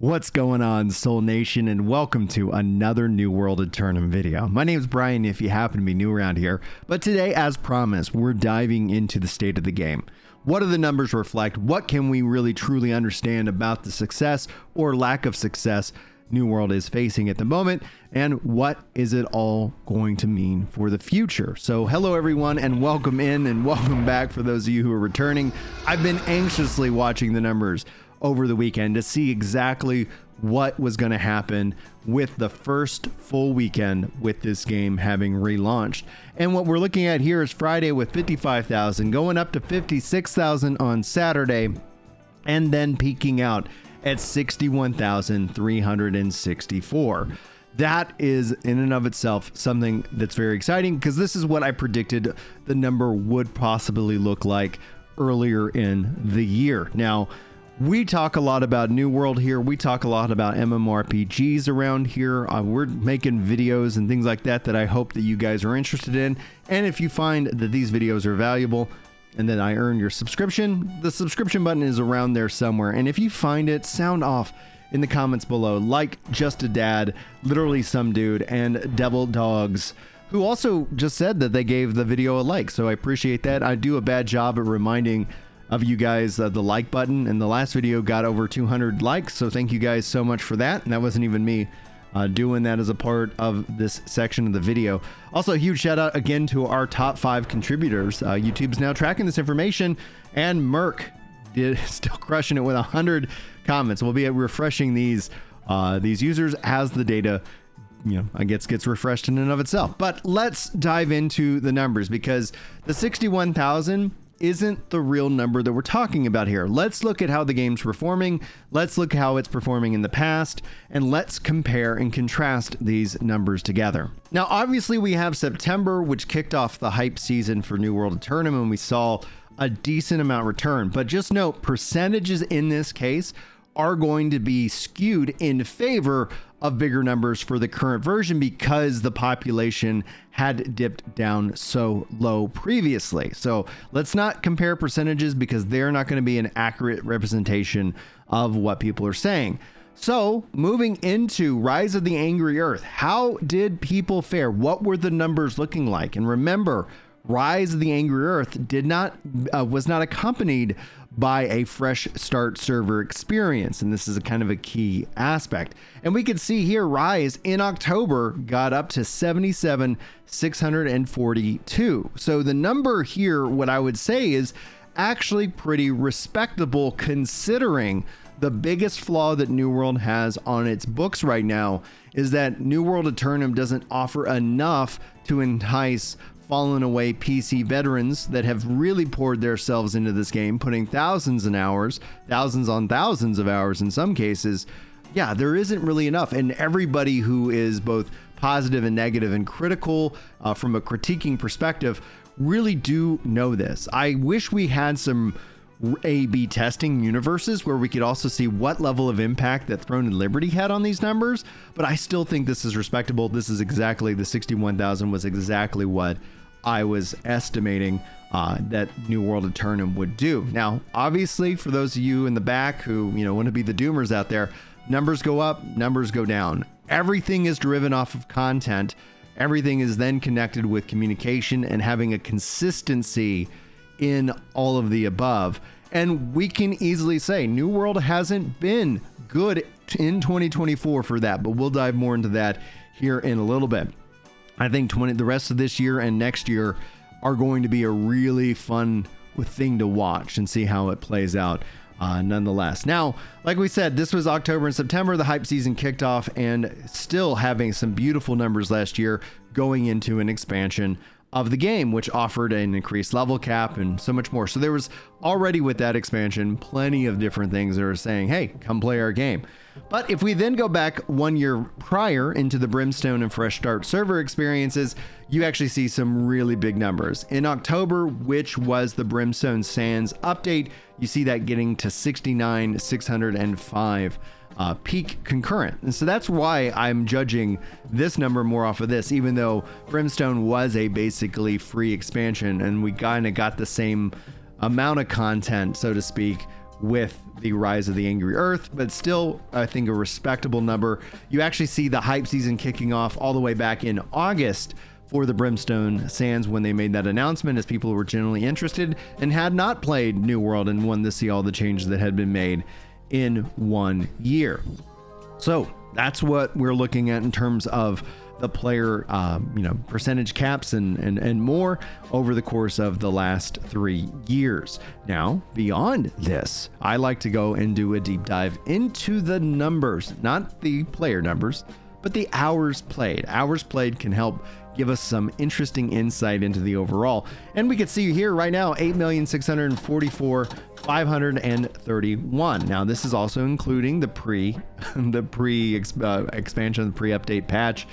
What's going on, Soul Nation, and welcome to another New World Aeternum video. My name is Brian if you happen to be new around here, but today, as promised, we're diving into the state of the game. What do the numbers reflect? What can we really truly understand about the success or lack of success New World is facing at the moment? And what is it all going to mean for the future? So hello everyone, and welcome in and welcome back for those of you who are returning. I've been anxiously watching the numbers over the weekend to see exactly what was going to happen with the first full weekend with this game having relaunched. And what we're looking at here is Friday with 55,000 going up to 56,000 on Saturday, and then peaking out at 61,364. That is in and of itself something that's very exciting, because this is what I predicted the number would possibly look like earlier in the year. Now, we talk a lot about New World here. We talk a lot about MMORPGs around here. We're making videos and things like that I hope that you guys are interested in. And if you find that these videos are valuable and that I earn your subscription, the subscription button is around there somewhere. And if you find it, sound off in the comments below, like Just a Dad, Literally Some Dude, and Devil Dogs, who also just said that they gave the video a like. So I appreciate that. I do a bad job at reminding of you guys the like button, and the last video got over 200 likes, so thank you guys so much for that. And that wasn't even me doing that as a part of this section of the video. Also, a huge shout out again to our top 5 contributors. YouTube's now tracking this information, and Merc still crushing it with 100 comments. We'll be refreshing these users as the data I guess gets refreshed in and of itself. But let's dive into the numbers, because the 61,000 isn't the real number that we're talking about here. Let's look at how the game's performing. Let's look how it's performing in the past, and let's compare and contrast these numbers together. Now, obviously we have September, which kicked off the hype season for New World Aeternum, and we saw a decent amount return. But just note, percentages in this case are going to be skewed in favor of bigger numbers for the current version, because the population had dipped down so low previously. So let's not compare percentages, because they're not going to be an accurate representation of what people are saying. So moving into Rise of the Angry Earth, how did people fare? What were the numbers looking like? And remember, Rise of the Angry Earth was not accompanied by a fresh start server experience, and this is a kind of a key aspect. And we can see here Rise in October got up to 77,642. So the number here, what I would say, is actually pretty respectable, considering the biggest flaw that New World has on its books right now is that New World Aeternum doesn't offer enough to entice fallen away PC veterans that have really poured themselves into this game, putting thousands on thousands of hours in some cases. Yeah, there isn't really enough. And everybody who is both positive and negative and critical from a critiquing perspective really do know this. I wish we had some A/B testing universes where we could also see what level of impact that Throne and Liberty had on these numbers, but I still think this is respectable. This is exactly, the 61,000 was exactly what I was estimating that New World Aeternum would do. Now, obviously, for those of you in the back who want to be the doomers out there, numbers go up, numbers go down. Everything is driven off of content. Everything is then connected with communication and having a consistency in all of the above. And we can easily say New World hasn't been good in 2024 for that, but we'll dive more into that here in a little bit. I think the rest of this year and next year are going to be a really fun thing to watch and see how it plays out nonetheless. Now, like we said, this was October and September. The hype season kicked off, and still having some beautiful numbers last year going into an expansion of the game, which offered an increased level cap and so much more. So there was already, with that expansion, plenty of different things that are saying, hey, come play our game. But if we then go back 1 year prior into the Brimstone and Fresh Start server experiences, you actually see some really big numbers. In October, which was the Brimstone Sands update, you see that getting to 69,605 peak concurrent. And so that's why I'm judging this number more off of this, even though Brimstone was a basically free expansion and we kind of got the same amount of content, so to speak, with the Rise of the Angry Earth, but still, I think, a respectable number. You actually see the hype season kicking off all the way back in August for the Brimstone Sands when they made that announcement, as people were generally interested and had not played New World and wanted to see all the changes that had been made in 1 year. So that's what we're looking at in terms of the player, percentage caps and more over the course of the last 3 years. Now, beyond this, I like to go and do a deep dive into the numbers, not the player numbers, but the hours played. Hours played can help give us some interesting insight into the overall. And we can see here right now, 8,644,531. Now, this is also including the expansion, the pre-update patch,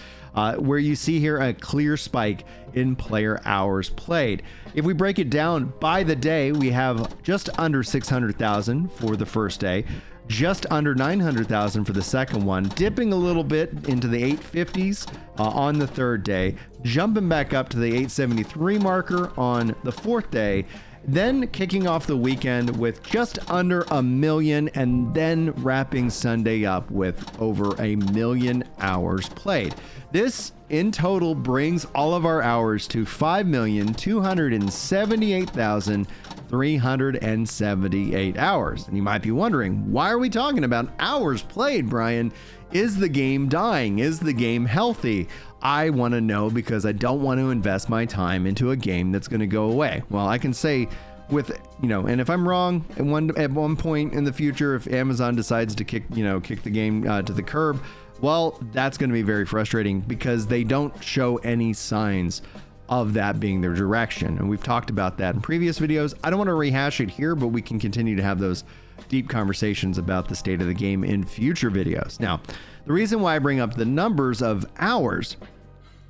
where you see here a clear spike in player hours played. If we break it down by the day, we have just under 600,000 for the first day, just under 900,000 for the second one, dipping a little bit into the 850s on the third day, jumping back up to the 873 marker on the fourth day, then kicking off the weekend with just under 1 million, and then wrapping Sunday up with over 1 million hours played. This in total brings all of our hours to 5,278,378 hours. And you might be wondering, why are we talking about hours played, Brian? Is the game dying? Is the game healthy? I want to know, because I don't want to invest my time into a game that's going to go away. Well, I can say with, and if I'm wrong at one point in the future, if Amazon decides to kick the game to the curb, well, that's going to be very frustrating, because they don't show any signs of that being their direction. And we've talked about that in previous videos. I don't want to rehash it here, but we can continue to have those deep conversations about the state of the game in future videos. Now, the reason why I bring up the numbers of hours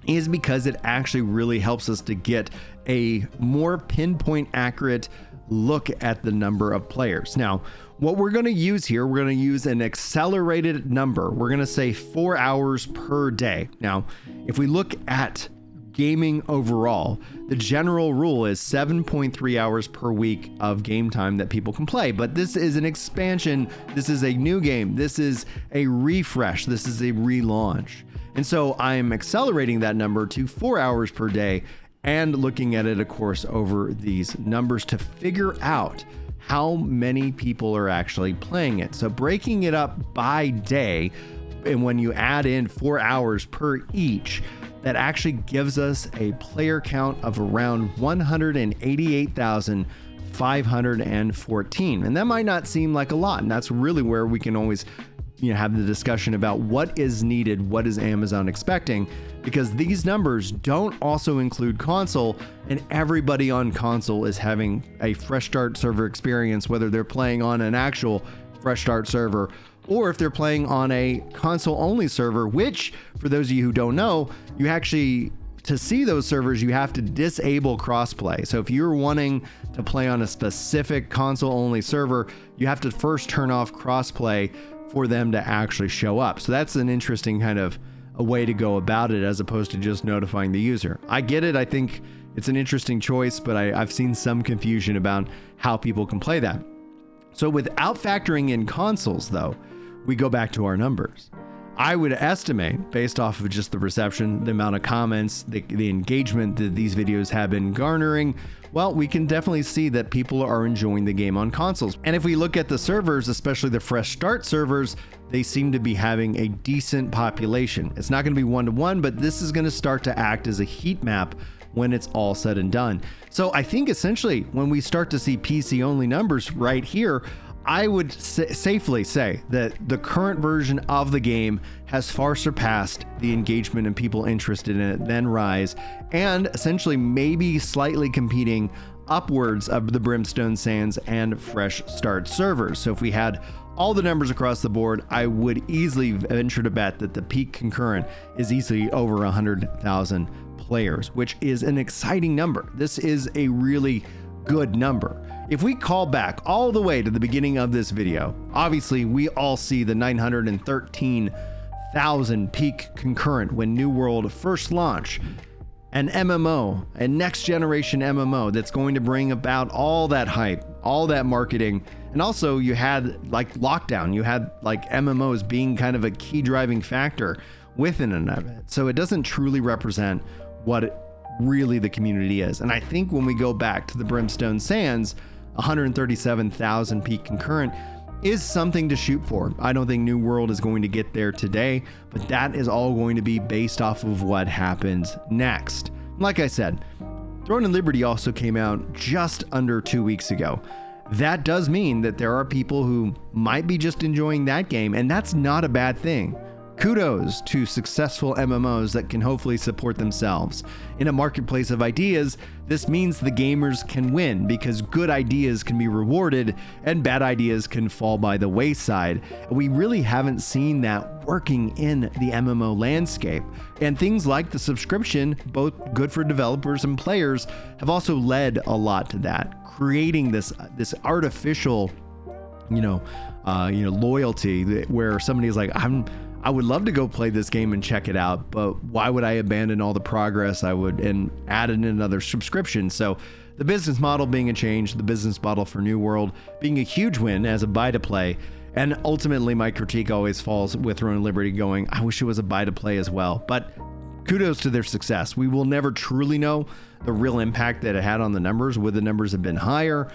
is because it actually really helps us to get a more pinpoint accurate look at the number of players. Now, what we're going to use here, we're going to use an accelerated number. We're going to say 4 hours per day. Now, if we look at gaming overall, the general rule is 7.3 hours per week of game time that people can play. But this is an expansion. This is a new game. This is a refresh. This is a relaunch. And so I'm accelerating that number to 4 hours per day and looking at it, of course, over these numbers to figure out how many people are actually playing it. So breaking it up by day, and when you add in 4 hours per each, that actually gives us a player count of around 188,514. And that might not seem like a lot. And that's really where we can always have the discussion about what is needed, what is Amazon expecting, because these numbers don't also include console, and everybody on console is having a fresh start server experience, whether they're playing on an actual fresh start server or if they're playing on a console only server, which, for those of you who don't know, you actually, to see those servers, you have to disable crossplay. So if you're wanting to play on a specific console only server, you have to first turn off crossplay for them to actually show up. So that's an interesting kind of a way to go about it, as opposed to just notifying the user. I get it. I think it's an interesting choice, but I've seen some confusion about how people can play that. So without factoring in consoles, though, we go back to our numbers. I would estimate, based off of just the reception, the amount of comments, the engagement that these videos have been garnering, well, we can definitely see that people are enjoying the game on consoles. And if we look at the servers, especially the fresh start servers, they seem to be having a decent population. It's not going to be one-to-one, but this is going to start to act as a heat map when it's all said and done. So I think essentially when we start to see PC only numbers right here, I would safely say that the current version of the game has far surpassed the engagement and people interested in it than Rise, and essentially maybe slightly competing upwards of the Brimstone Sands and Fresh Start servers. So if we had all the numbers across the board, I would easily venture to bet that the peak concurrent is easily over 100,000 players, which is an exciting number. This is a really good number. If we call back all the way to the beginning of this video, obviously we all see the 913,000 peak concurrent when New World first launched. an MMO, a next generation MMO that's going to bring about all that hype, all that marketing. And also you had like lockdown, you had like MMOs being kind of a key driving factor within an event. So it doesn't truly represent what really the community is. And I think when we go back to the Brimstone Sands, 137,000 peak concurrent is something to shoot for. I don't think New World is going to get there today, but that is all going to be based off of what happens next. Like I said, Throne and Liberty also came out just under 2 weeks ago. That does mean that there are people who might be just enjoying that game, and that's not a bad thing. Kudos to successful MMOs that can hopefully support themselves. In a marketplace of ideas, this means the gamers can win because good ideas can be rewarded and bad ideas can fall by the wayside. We really haven't seen that working in the MMO landscape. And things like the subscription, both good for developers and players, have also led a lot to that, creating this artificial, loyalty where somebody's like, I would love to go play this game and check it out, but why would I abandon all the progress I would and add in another subscription? So the business model being a change, the business model for New World being a huge win as a buy to play. And ultimately my critique always falls with Throne and Liberty going, I wish it was a buy to play as well. But kudos to their success. We will never truly know the real impact that it had on the numbers. Would the numbers have been higher?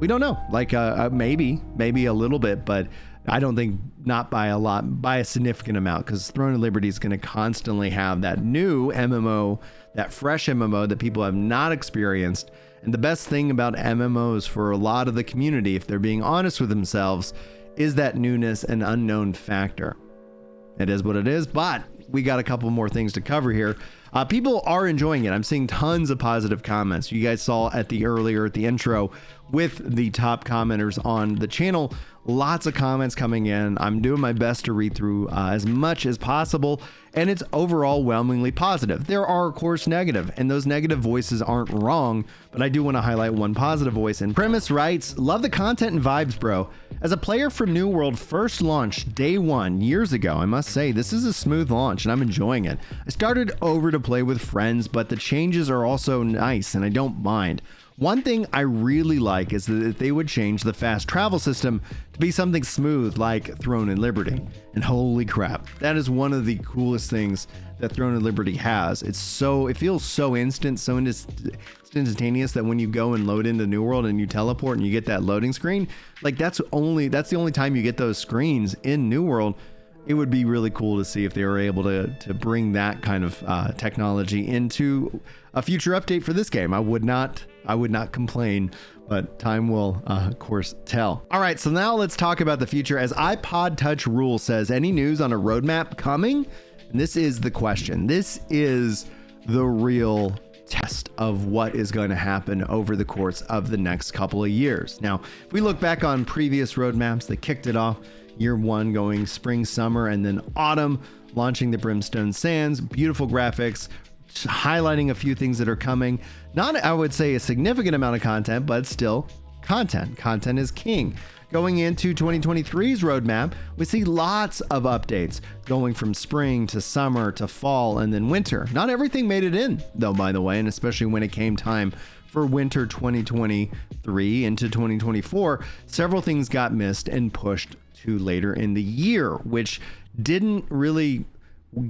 We don't know. Like maybe a little bit, but I don't think not by a lot, by a significant amount, because Throne of Liberty is going to constantly have that new MMO, that fresh MMO that people have not experienced. And the best thing about MMOs for a lot of the community, if they're being honest with themselves, is that newness and unknown factor. It is what it is, but we got a couple more things to cover here. People are enjoying it. I'm seeing tons of positive comments. You guys saw at the intro with the top commenters on the channel. Lots of comments coming in. I'm doing my best to read through as much as possible, and it's overwhelmingly positive. There are, of course, negative, and those negative voices aren't wrong, but I do want to highlight one positive voice. And Premise writes, love the content and vibes, bro. As a player from New World first launched day one years ago, I must say this is a smooth launch and I'm enjoying it. I started over to play with friends, but the changes are also nice and I don't mind. One thing I really like is that they would change the fast travel system to be something smooth like Throne and Liberty. And holy crap, that is one of the coolest things that Throne and Liberty has. It feels so instant, so instantaneous that when you go and load into New World and you teleport and you get that loading screen, like that's the only time you get those screens in New World. It would be really cool to see if they were able to bring that kind of technology into a future update for this game. I would not complain, but time will, of course, tell. All right, so now let's talk about the future. As iPod Touch Rule says, any news on a roadmap coming? And this is the question. This is the real test of what is going to happen over the course of the next couple of years. Now, if we look back on previous roadmaps that kicked it off, year one going spring, summer, and then autumn, launching the Brimstone Sands, beautiful graphics, highlighting a few things that are coming. Not, I would say, a significant amount of content, but still content. Content is king. Going into 2023's roadmap, we see lots of updates going from spring to summer to fall and then winter. Not everything made it in, though, by the way, and especially when it came time for winter 2023 into 2024, several things got missed and pushed to later in the year, which didn't really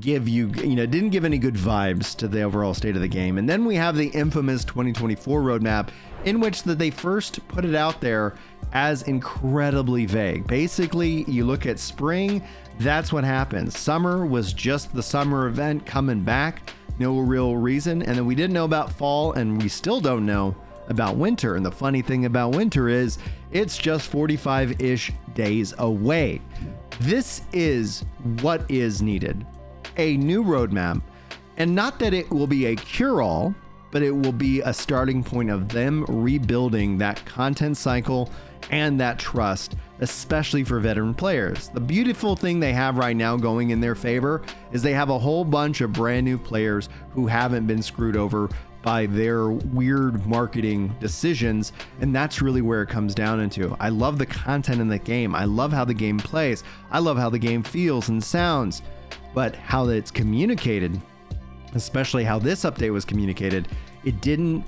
didn't give any good vibes to the overall state of the game. And then we have the infamous 2024 roadmap, in which they first put it out there as incredibly vague. Basically, you look at spring, that's what happens. Summer was just the summer event coming back, no real reason. And then we didn't know about fall, and we still don't know about winter. And the funny thing about winter is it's just 45-ish days away. This is what is needed. A new roadmap, and not that it will be a cure-all, but it will be a starting point of them rebuilding that content cycle and that trust, especially for veteran players. The beautiful thing they have right now going in their favor is they have a whole bunch of brand new players who haven't been screwed over by their weird marketing decisions, and that's really where it comes down into. I love the content in the game. I love how the game plays. I love how the game feels and sounds, but how it's communicated especially how this update was communicated, it didn't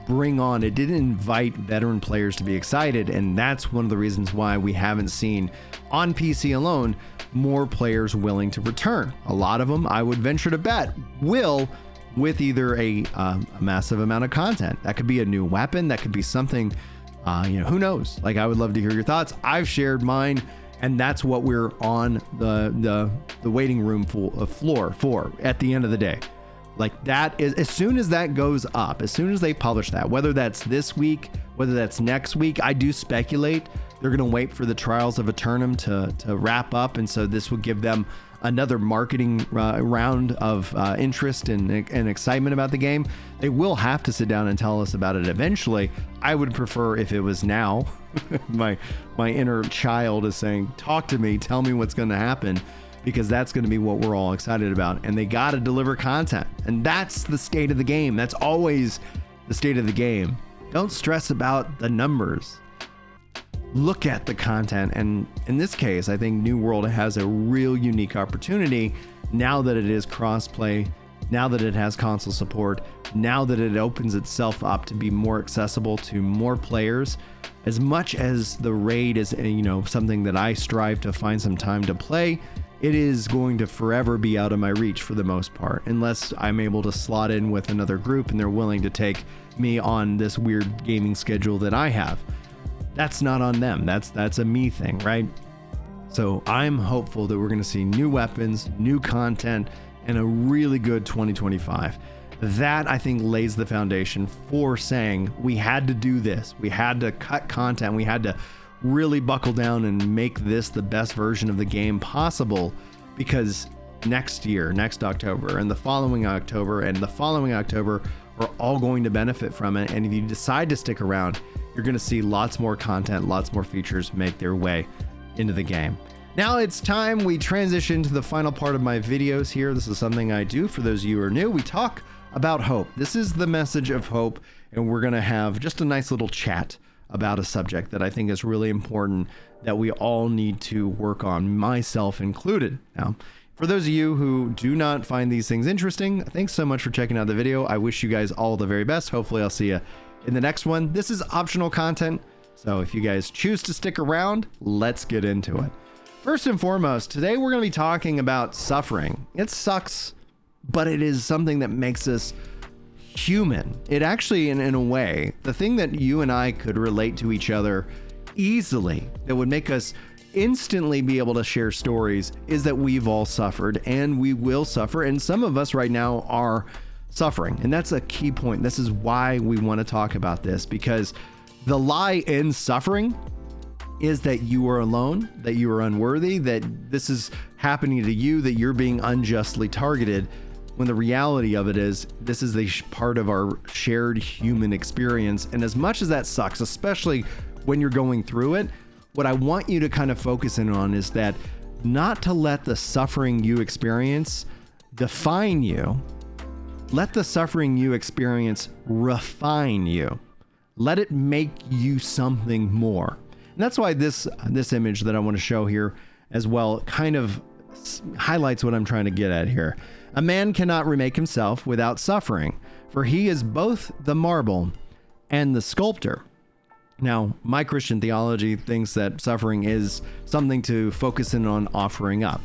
invite veteran players to be excited. And that's one of the reasons why we haven't seen on PC alone more players willing to return. A lot of them, I would venture to bet, will, with either a massive amount of content. That could be a new weapon, that could be something, who knows? Like, I would love to hear your thoughts. I've shared mine, and that's what we're on the waiting room floor for at the end of the day. Like, that is, as soon as that goes up, as soon as they publish that, whether that's this week, whether that's next week, I do speculate they're going to wait for the Trials of Aeternum to wrap up. And so this will give them another marketing round of interest and excitement about the game. They will have to sit down and tell us about it eventually. I would prefer if it was now. my inner child is saying, talk to me, tell me what's going to happen, because that's going to be what we're all excited about. And they got to deliver content. And that's the state of the game. That's always the state of the game. Don't stress about the numbers. Look at the content. And in this case, I think New World has a real unique opportunity now that it is crossplay, now that it has console support, now that it opens itself up to be more accessible to more players. As much as the raid is, something that I strive to find some time to play, it is going to forever be out of my reach for the most part, unless I'm able to slot in with another group and they're willing to take me on this weird gaming schedule that I have. That's not on them. That's a me thing, right? So I'm hopeful that we're going to see new weapons, new content, and a really good 2025. That, I think, lays the foundation for saying we had to do this. We had to cut content. We had to really buckle down and make this the best version of the game possible, because next year, next October, and the following October, and the following October are all going to benefit from it. And if you decide to stick around, you're going to see lots more content, lots more features make their way into the game. Now it's time we transition to the final part of my videos here. This is something I do for those of you who are new. We talk about hope. This is the message of hope, and we're going to have just a nice little chat about a subject that I think is really important that we all need to work on, myself included. Now, for those of you who do not find these things interesting, thanks so much for checking out the video. I wish you guys all the very best. Hopefully I'll see you in the next one. This is optional content, so if you guys choose to stick around, let's get into it. First and foremost, today we're going to be talking about suffering. It sucks, but it is something that makes us human. It actually, in a way, the thing that you and I could relate to each other easily, that would make us instantly be able to share stories, is that we've all suffered and we will suffer. And some of us right now are suffering. And that's a key point. This is why we want to talk about this, because the lie in suffering is that you are alone, that you are unworthy, that this is happening to you, that you're being unjustly targeted, when the reality of it is this is a part of our shared human experience. And as much as that sucks, especially when you're going through it, what I want you to kind of focus in on is that not to let the suffering you experience define you. Let the suffering you experience refine you. Let it make you something more. And that's why this image that I want to show here as well kind of highlights what I'm trying to get at here. A man cannot remake himself without suffering, for he is both the marble and the sculptor. Now, my Christian theology thinks that suffering is something to focus in on offering up.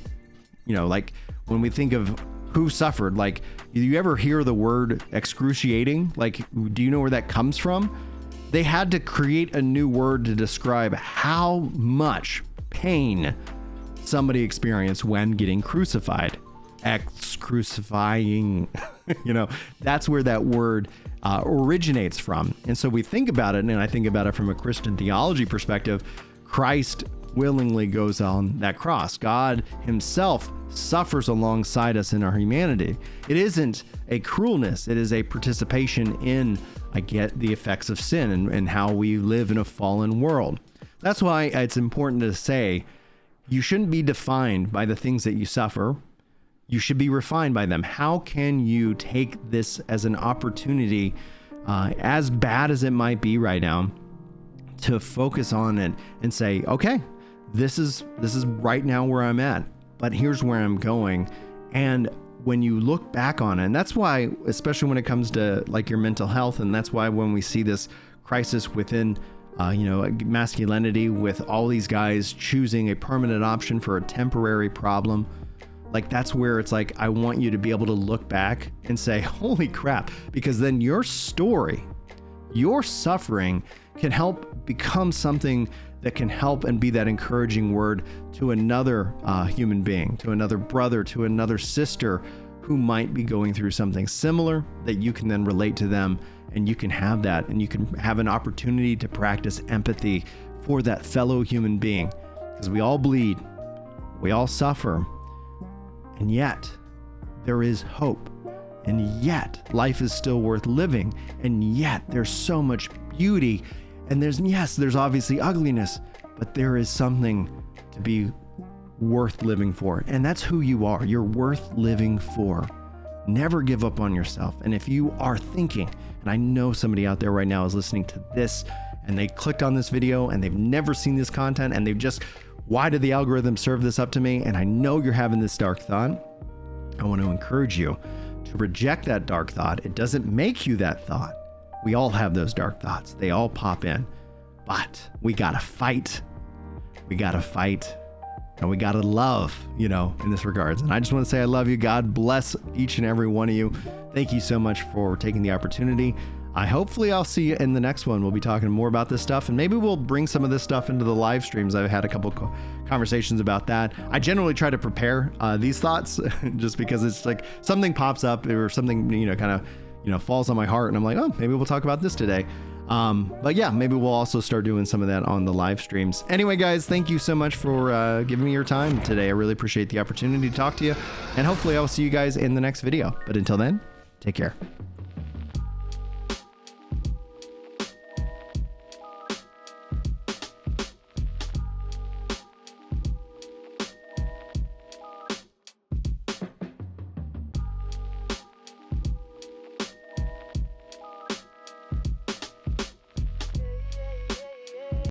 Like when we think of who suffered, like, do you ever hear the word excruciating? Like, do you know where that comes from? They had to create a new word to describe how much pain somebody experienced when getting crucified. Crucifying, that's where that word originates from. And so we think about it, and I think about it from a Christian theology perspective. Christ willingly goes on that cross. God himself suffers alongside us in our humanity. It isn't a cruelness. It is a participation in, I get the effects of sin and how we live in a fallen world. That's why it's important to say you shouldn't be defined by the things that you suffer. You should be refined by them. How can you take this as an opportunity, as bad as it might be right now, to focus on it and say, okay, this is right now where I'm at, but here's where I'm going. And when you look back on it, and that's why, especially when it comes to like your mental health, and that's why when we see this crisis within masculinity, with all these guys choosing a permanent option for a temporary problem, like that's where it's like, I want you to be able to look back and say, holy crap, because then your story, your suffering can help become something that can help and be that encouraging word to another human being, to another brother, to another sister who might be going through something similar, that you can then relate to them, and you can have that, and you can have an opportunity to practice empathy for that fellow human being, because we all bleed, we all suffer, and yet there is hope, and yet life is still worth living, and yet there's so much beauty, and there's obviously ugliness, but there is something to be worth living for, and that's who you are. You're worth living for. Never give up on yourself. And if you are thinking, and I know somebody out there right now is listening to this, and they clicked on this video and they've never seen this content, and they've just, why did the algorithm serve this up to me? And I know you're having this dark thought. I want to encourage you to reject that dark thought. It doesn't make you that thought. We all have those dark thoughts. They all pop in, but we gotta fight. We gotta fight, and we gotta love, in this regards. And I just want to say I love you. God bless each and every one of you. Thank you so much for taking the opportunity. Hopefully I'll see you in the next one. We'll be talking more about this stuff, and maybe we'll bring some of this stuff into the live streams. I've had a couple conversations about that. I generally try to prepare these thoughts just because it's like something pops up or something, falls on my heart, and I'm like, oh, maybe we'll talk about this today. But yeah, maybe we'll also start doing some of that on the live streams. Anyway, guys, thank you so much for giving me your time today. I really appreciate the opportunity to talk to you, and hopefully I'll see you guys in the next video. But until then, take care.